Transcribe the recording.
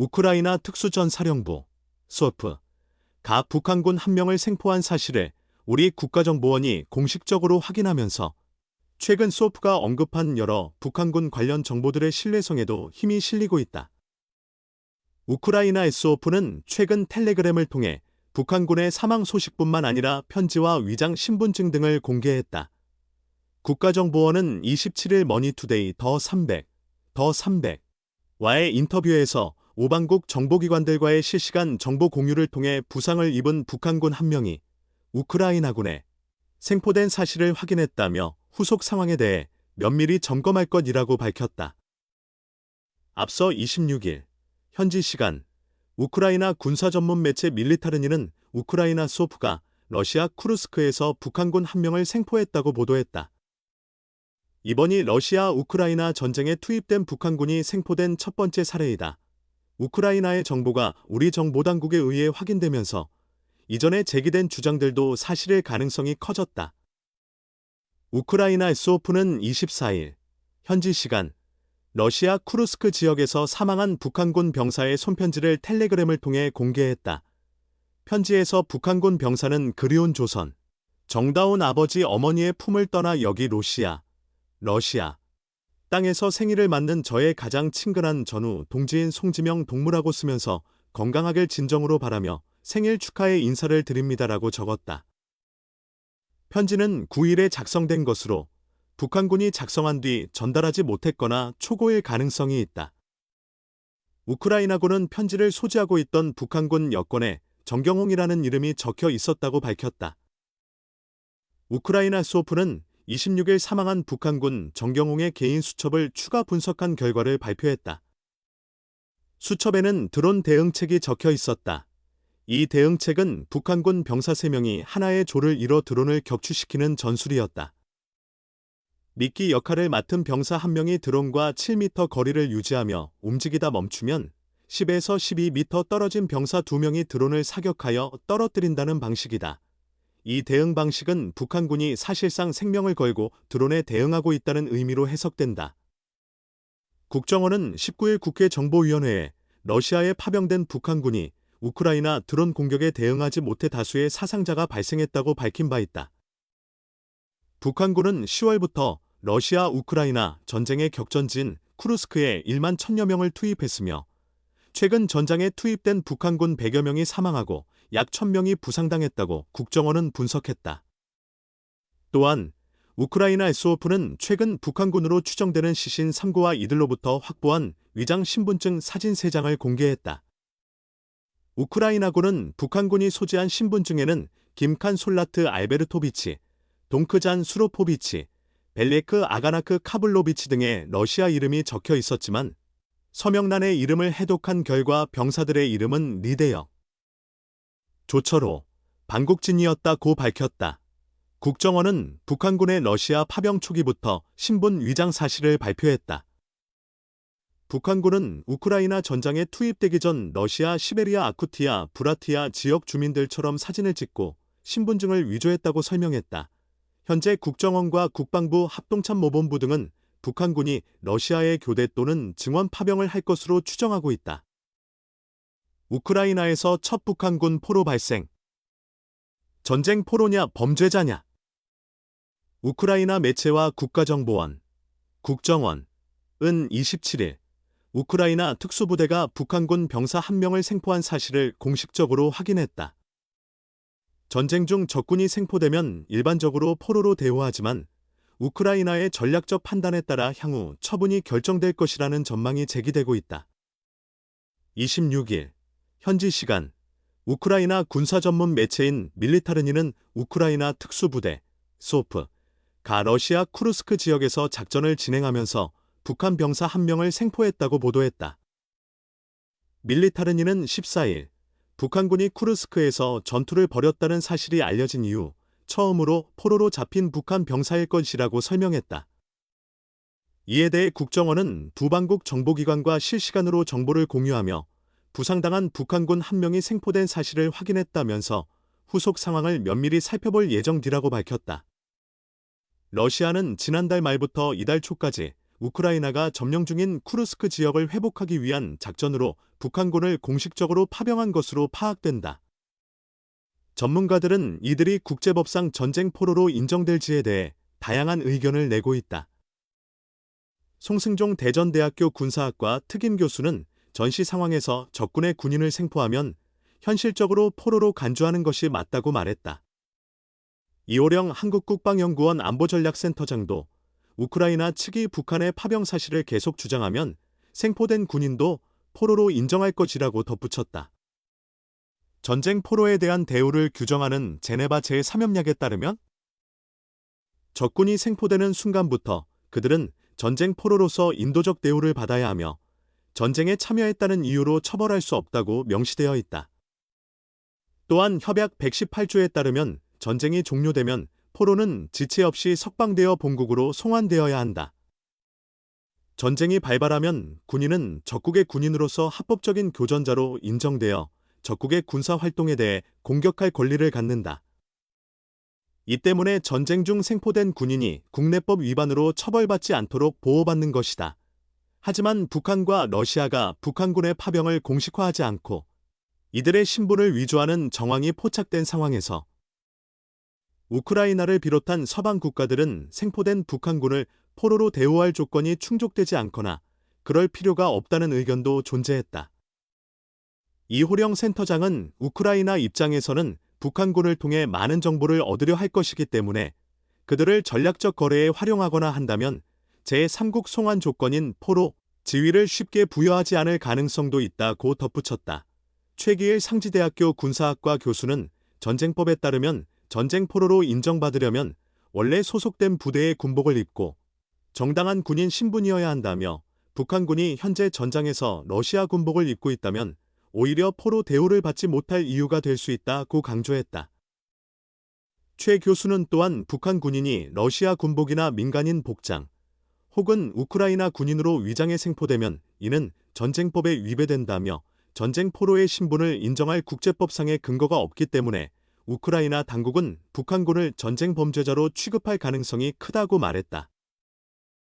우크라이나 특수전사령부 소프가 북한군 한 명을 생포한 사실을 우리 국가정보원이 공식적으로 확인하면서 최근 소프가 언급한 여러 북한군 관련 정보들의 신뢰성에도 힘이 실리고 있다. 우크라이나 SOF는 최근 텔레그램을 통해 북한군의 사망 소식뿐만 아니라 편지와 위장 신분증 등을 공개했다. 국가정보원은 27일 머니투데이 더300와의 인터뷰에서 오방국 정보기관들과의 실시간 정보 공유를 통해 부상을 입은 북한군 한 명이 우크라이나군에 생포된 사실을 확인했다며 후속 상황에 대해 면밀히 점검할 것이라고 밝혔다. 앞서 26일 현지 시간 우크라이나 군사 전문 매체 밀리타르니는 우크라이나 소프가 러시아 쿠르스크에서 북한군 한 명을 생포했다고 보도했다. 이번이 러시아 우크라이나 전쟁에 투입된 북한군이 생포된 첫 번째 사례이다. 우크라이나의 정보가 우리 정보당국에 의해 확인되면서 이전에 제기된 주장들도 사실일 가능성이 커졌다. 우크라이나 SOF는 24일 현지 시간 러시아 쿠르스크 지역에서 사망한 북한군 병사의 손편지를 텔레그램을 통해 공개했다. 편지에서 북한군 병사는 그리운 조선, 정다운 아버지 어머니의 품을 떠나 여기 러시아 땅에서 생일을 맞는 저의 가장 친근한 전우 동지인 송지명 동무라고 쓰면서 건강하길 진정으로 바라며 생일 축하의 인사를 드립니다라고 적었다. 편지는 9일에 작성된 것으로 북한군이 작성한 뒤 전달하지 못했거나 초고일 가능성이 있다. 우크라이나군은 편지를 소지하고 있던 북한군 여권에 정경홍이라는 이름이 적혀 있었다고 밝혔다. 우크라이나 소프는 26일 사망한 북한군 정경홍의 개인 수첩을 추가 분석한 결과를 발표했다. 수첩에는 드론 대응책이 적혀 있었다. 이 대응책은 북한군 병사 3명이 하나의 조를 이뤄 드론을 격추시키는 전술이었다. 미끼 역할을 맡은 병사 1명이 드론과 7m 거리를 유지하며 움직이다 멈추면 10에서 12m 떨어진 병사 2명이 드론을 사격하여 떨어뜨린다는 방식이다. 이 대응 방식은 북한군이 사실상 생명을 걸고 드론에 대응하고 있다는 의미로 해석된다. 국정원은 19일 국회 정보위원회에 러시아에 파병된 북한군이 우크라이나 드론 공격에 대응하지 못해 다수의 사상자가 발생했다고 밝힌 바 있다. 북한군은 10월부터 러시아 우크라이나 전쟁의 격전지인 쿠르스크에 1만 1000여 명을 투입했으며 최근 전장에 투입된 북한군 100여 명이 사망하고 약 1000명이 부상당했다고 국정원은 분석했다. 또한 우크라이나 SOF는 최근 북한군으로 추정되는 시신 3구와 이들로부터 확보한 위장 신분증 사진 3장을 공개했다. 우크라이나군은 북한군이 소지한 신분증에는 김칸 솔라트 알베르토비치, 동크잔 수로포비치, 벨레크 아가나크 카블로비치 등의 러시아 이름이 적혀 있었지만 서명란의 이름을 해독한 결과 병사들의 이름은 리대역, 조철호, 반국진이었다고 밝혔다. 국정원은 북한군의 러시아 파병 초기부터 신분 위장 사실을 발표했다. 북한군은 우크라이나 전장에 투입되기 전 러시아 시베리아 아쿠티아 브라티아 지역 주민들처럼 사진을 찍고 신분증을 위조했다고 설명했다. 현재 국정원과 국방부 합동참모본부 등은 북한군이 러시아에 교대 또는 증원 파병을 할 것으로 추정하고 있다. 우크라이나에서 첫 북한군 포로 발생. 전쟁 포로냐 범죄자냐? 우크라이나 매체와 국가정보원, 국정원은 27일 우크라이나 특수부대가 북한군 병사 1명을 생포한 사실을 공식적으로 확인했다. 전쟁 중 적군이 생포되면 일반적으로 포로로 대우하지만 우크라이나의 전략적 판단에 따라 향후 처분이 결정될 것이라는 전망이 제기되고 있다. 26일 현지 시간 우크라이나 군사 전문 매체인 밀리타르니는 우크라이나 특수부대 소프가 러시아 쿠르스크 지역에서 작전을 진행하면서 북한 병사 1명을 생포했다고 보도했다. 밀리타르니는 14일 북한군이 쿠르스크에서 전투를 벌였다는 사실이 알려진 이후 처음으로 포로로 잡힌 북한 병사일 것이라고 설명했다. 이에 대해 국정원은 두 방국 정보기관과 실시간으로 정보를 공유하며 부상당한 북한군 1명이 생포된 사실을 확인했다면서 후속 상황을 면밀히 살펴볼 예정이라고 밝혔다. 러시아는 지난달 말부터 이달 초까지 우크라이나가 점령 중인 쿠르스크 지역을 회복하기 위한 작전으로 북한군을 공식적으로 파병한 것으로 파악된다. 전문가들은 이들이 국제법상 전쟁 포로로 인정될지에 대해 다양한 의견을 내고 있다. 송승종 대전대학교 군사학과 특임 교수는 전시 상황에서 적군의 군인을 생포하면 현실적으로 포로로 간주하는 것이 맞다고 말했다. 이호령 한국국방연구원 안보전략센터장도 우크라이나 측이 북한의 파병 사실을 계속 주장하면 생포된 군인도 포로로 인정할 것이라고 덧붙였다. 전쟁 포로에 대한 대우를 규정하는 제네바 제3협약에 따르면 적군이 생포되는 순간부터 그들은 전쟁 포로로서 인도적 대우를 받아야 하며 전쟁에 참여했다는 이유로 처벌할 수 없다고 명시되어 있다. 또한 협약 118조에 따르면 전쟁이 종료되면 포로는 지체 없이 석방되어 본국으로 송환되어야 한다. 전쟁이 발발하면 군인은 적국의 군인으로서 합법적인 교전자로 인정되어 적국의 군사 활동에 대해 공격할 권리를 갖는다. 이 때문에 전쟁 중 생포된 군인이 국내법 위반으로 처벌받지 않도록 보호받는 것이다. 하지만 북한과 러시아가 북한군의 파병을 공식화하지 않고 이들의 신분을 위조하는 정황이 포착된 상황에서 우크라이나를 비롯한 서방 국가들은 생포된 북한군을 포로로 대우할 조건이 충족되지 않거나 그럴 필요가 없다는 의견도 존재했다. 이호령 센터장은 우크라이나 입장에서는 북한군을 통해 많은 정보를 얻으려 할 것이기 때문에 그들을 전략적 거래에 활용하거나 한다면 제3국 송환 조건인 포로 지위를 쉽게 부여하지 않을 가능성도 있다고 덧붙였다. 최기일 상지대학교 군사학과 교수는 전쟁법에 따르면 전쟁 포로로 인정받으려면 원래 소속된 부대의 군복을 입고 정당한 군인 신분이어야 한다며 북한군이 현재 전장에서 러시아 군복을 입고 있다면 오히려 포로 대우를 받지 못할 이유가 될 수 있다고 강조했다. 최 교수는 또한 북한 군인이 러시아 군복이나 민간인 복장 혹은 우크라이나 군인으로 위장해 생포되면 이는 전쟁법에 위배된다며 전쟁 포로의 신분을 인정할 국제법상의 근거가 없기 때문에 우크라이나 당국은 북한군을 전쟁 범죄자로 취급할 가능성이 크다고 말했다.